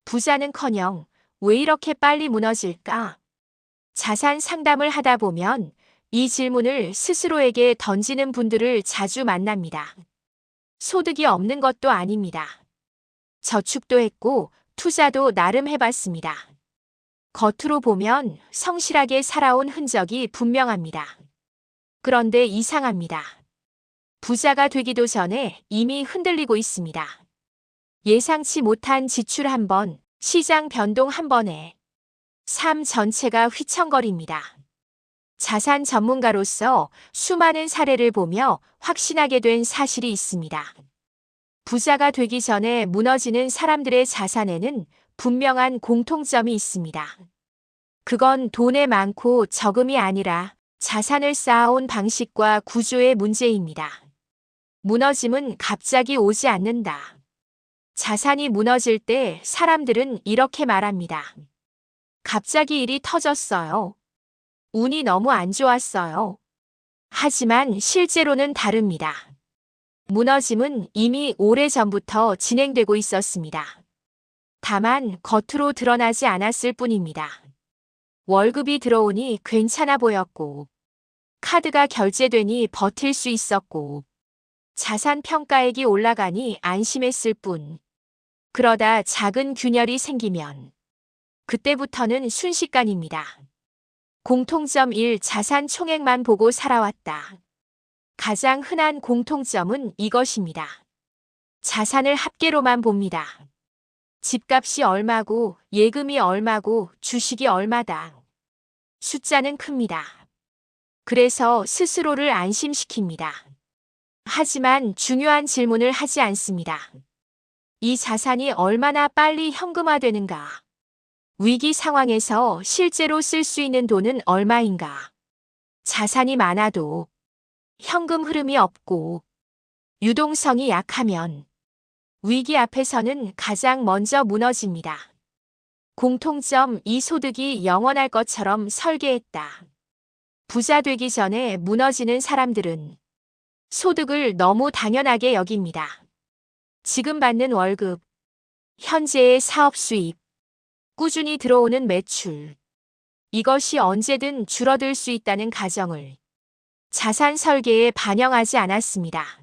부자는커녕 왜 이렇게 빨리 무너질까? 자산 상담을 하다 보면 이 질문을 스스로에게 던지는 분들을 자주 만납니다. 소득이 없는 것도 아닙니다. 저축도 했고 투자도 나름 해봤습니다. 겉으로 보면 성실하게 살아온 흔적이 분명합니다. 그런데 이상합니다. 부자가 되기도 전에 이미 흔들리고 있습니다. 예상치 못한 지출 한 번, 시장 변동 한 번에 삶 전체가 휘청거립니다. 자산 전문가로서 수많은 사례를 보며 확신하게 된 사실이 있습니다. 부자가 되기 전에 무너지는 사람들의 자산에는 분명한 공통점이 있습니다. 그건 돈의 많고 적음이 아니라 자산을 쌓아온 방식과 구조의 문제입니다. 무너짐은 갑자기 오지 않는다. 자산이 무너질 때 사람들은 이렇게 말합니다. 갑자기 일이 터졌어요. 운이 너무 안 좋았어요. 하지만 실제로는 다릅니다. 무너짐은 이미 오래전부터 진행되고 있었습니다. 다만 겉으로 드러나지 않았을 뿐입니다. 월급이 들어오니 괜찮아 보였고, 카드가 결제되니 버틸 수 있었고, 자산 평가액이 올라가니 안심했을 뿐. 그러다 작은 균열이 생기면 그때부터는 순식간입니다. 공통점 1. 자산 총액만 보고 살아왔다. 가장 흔한 공통점은 이것입니다. 자산을 합계로만 봅니다. 집값이 얼마고 예금이 얼마고 주식이 얼마다. 숫자는 큽니다. 그래서 스스로를 안심시킵니다. 하지만 중요한 질문을 하지 않습니다. 이 자산이 얼마나 빨리 현금화되는가? 위기 상황에서 실제로 쓸 수 있는 돈은 얼마인가? 자산이 많아도 현금 흐름이 없고 유동성이 약하면 위기 앞에서는 가장 먼저 무너집니다. 공통점 2. 소득이 영원할 것처럼 설계했다. 부자 되기 전에 무너지는 사람들은 소득을 너무 당연하게 여깁니다. 지금 받는 월급, 현재의 사업 수입, 꾸준히 들어오는 매출, 이것이 언제든 줄어들 수 있다는 가정을 자산 설계에 반영하지 않았습니다.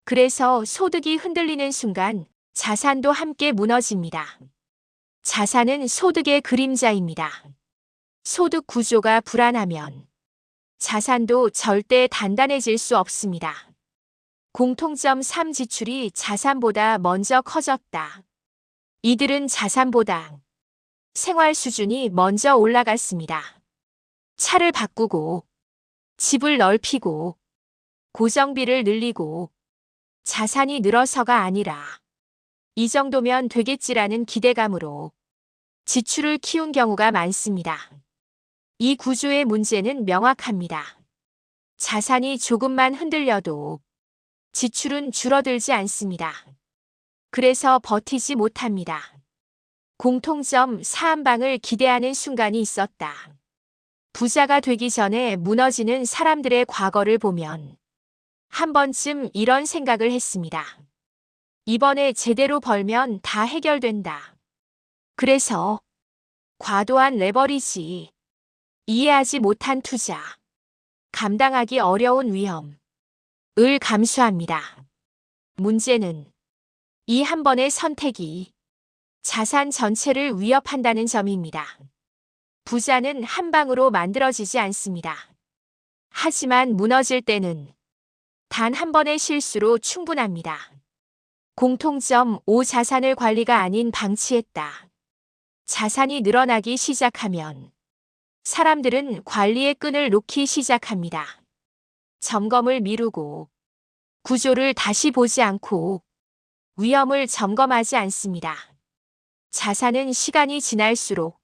그래서 소득이 흔들리는 순간 자산도 함께 무너집니다. 자산은 소득의 그림자입니다. 소득 구조가 불안하면 자산도 절대 단단해질 수 없습니다. 공통점 3. 지출이 자산보다 먼저 커졌다. 이들은 자산보다 생활 수준이 먼저 올라갔습니다. 차를 바꾸고, 집을 넓히고, 고정비를 늘리고, 자산이 늘어서가 아니라 이 정도면 되겠지라는 기대감으로 지출을 키운 경우가 많습니다. 이 구조의 문제는 명확합니다. 자산이 조금만 흔들려도 지출은 줄어들지 않습니다. 그래서 버티지 못합니다. 공통점 4. 한 방을 기대하는 순간이 있었다. 부자가 되기 전에 무너지는 사람들의 과거를 보면 한 번쯤 이런 생각을 했습니다. 이번에 제대로 벌면 다 해결된다. 그래서 과도한 레버리지, 이해하지 못한 투자, 감당하기 어려운 위험을 감수합니다. 문제는 이 한 번의 선택이 자산 전체를 위협한다는 점입니다. 부자는 한 방으로 만들어지지 않습니다. 하지만 무너질 때는 단 한 번의 실수로 충분합니다. 공통점 5. 자산을 관리가 아닌 방치했다. 자산이 늘어나기 시작하면 사람들은 관리의 끈을 놓기 시작합니다. 점검을 미루고 구조를 다시 보지 않고 위험을 점검하지 않습니다. 자산은 시간이 지날수록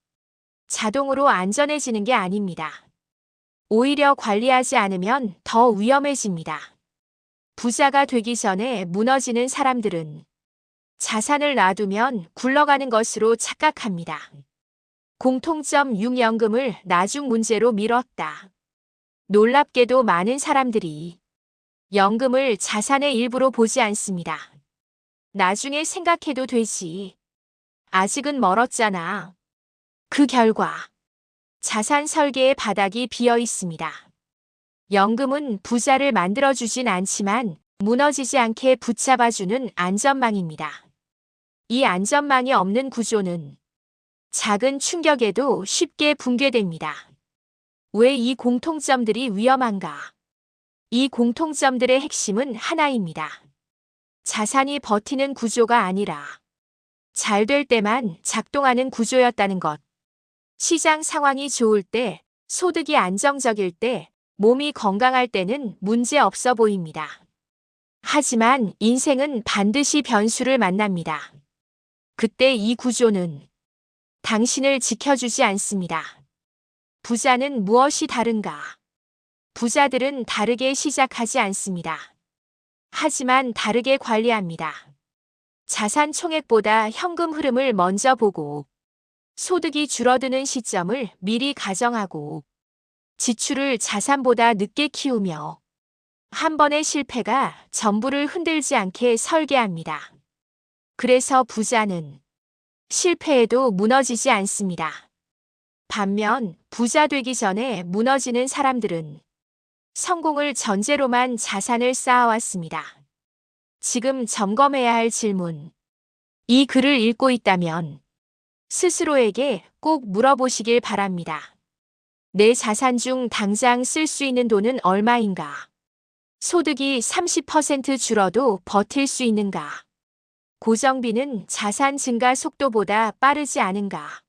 자동으로 안전해지는 게 아닙니다. 오히려 관리하지 않으면 더 위험해집니다. 부자가 되기 전에 무너지는 사람들은 자산을 놔두면 굴러가는 것으로 착각합니다. 공통점 6. 연금을 나중 문제로 미뤘다. 놀랍게도 많은 사람들이 연금을 자산의 일부로 보지 않습니다. 나중에 생각해도 되지. 아직은 멀었잖아. 그 결과 자산 설계의 바닥이 비어 있습니다. 연금은 부자를 만들어주진 않지만 무너지지 않게 붙잡아주는 안전망입니다. 이 안전망이 없는 구조는 작은 충격에도 쉽게 붕괴됩니다. 왜 이 공통점들이 위험한가? 이 공통점들의 핵심은 하나입니다. 자산이 버티는 구조가 아니라 잘 될 때만 작동하는 구조였다는 것. 시장 상황이 좋을 때, 소득이 안정적일 때, 몸이 건강할 때는 문제 없어 보입니다. 하지만 인생은 반드시 변수를 만납니다. 그때 이 구조는 당신을 지켜주지 않습니다. 부자는 무엇이 다른가? 부자들은 다르게 시작하지 않습니다. 하지만 다르게 관리합니다. 자산 총액보다 현금 흐름을 먼저 보고, 소득이 줄어드는 시점을 미리 가정하고, 지출을 자산보다 늦게 키우며, 한 번의 실패가 전부를 흔들지 않게 설계합니다. 그래서 부자는 실패해도 무너지지 않습니다. 반면 부자 되기 전에 무너지는 사람들은 성공을 전제로만 자산을 쌓아왔습니다. 지금 점검해야 할 질문. 이 글을 읽고 있다면 스스로에게 꼭 물어보시길 바랍니다. 내 자산 중 당장 쓸 수 있는 돈은 얼마인가? 소득이 30% 줄어도 버틸 수 있는가? 고정비는 자산 증가 속도보다 빠르지 않은가?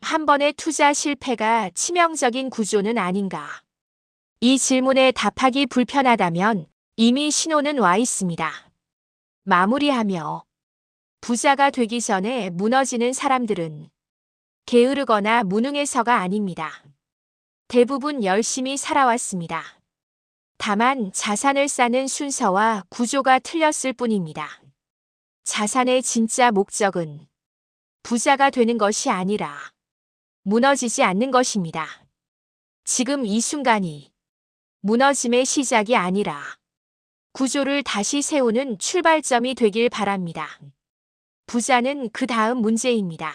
한 번의 투자 실패가 치명적인 구조는 아닌가? 이 질문에 답하기 불편하다면 이미 신호는 와 있습니다. 마무리하며 부자가 되기 전에 무너지는 사람들은 게으르거나 무능해서가 아닙니다. 대부분 열심히 살아왔습니다. 다만 자산을 쌓는 순서와 구조가 틀렸을 뿐입니다. 자산의 진짜 목적은 부자가 되는 것이 아니라 무너지지 않는 것입니다. 지금 이 순간이 무너짐의 시작이 아니라 구조를 다시 세우는 출발점이 되길 바랍니다. 부자는 그 다음 문제입니다.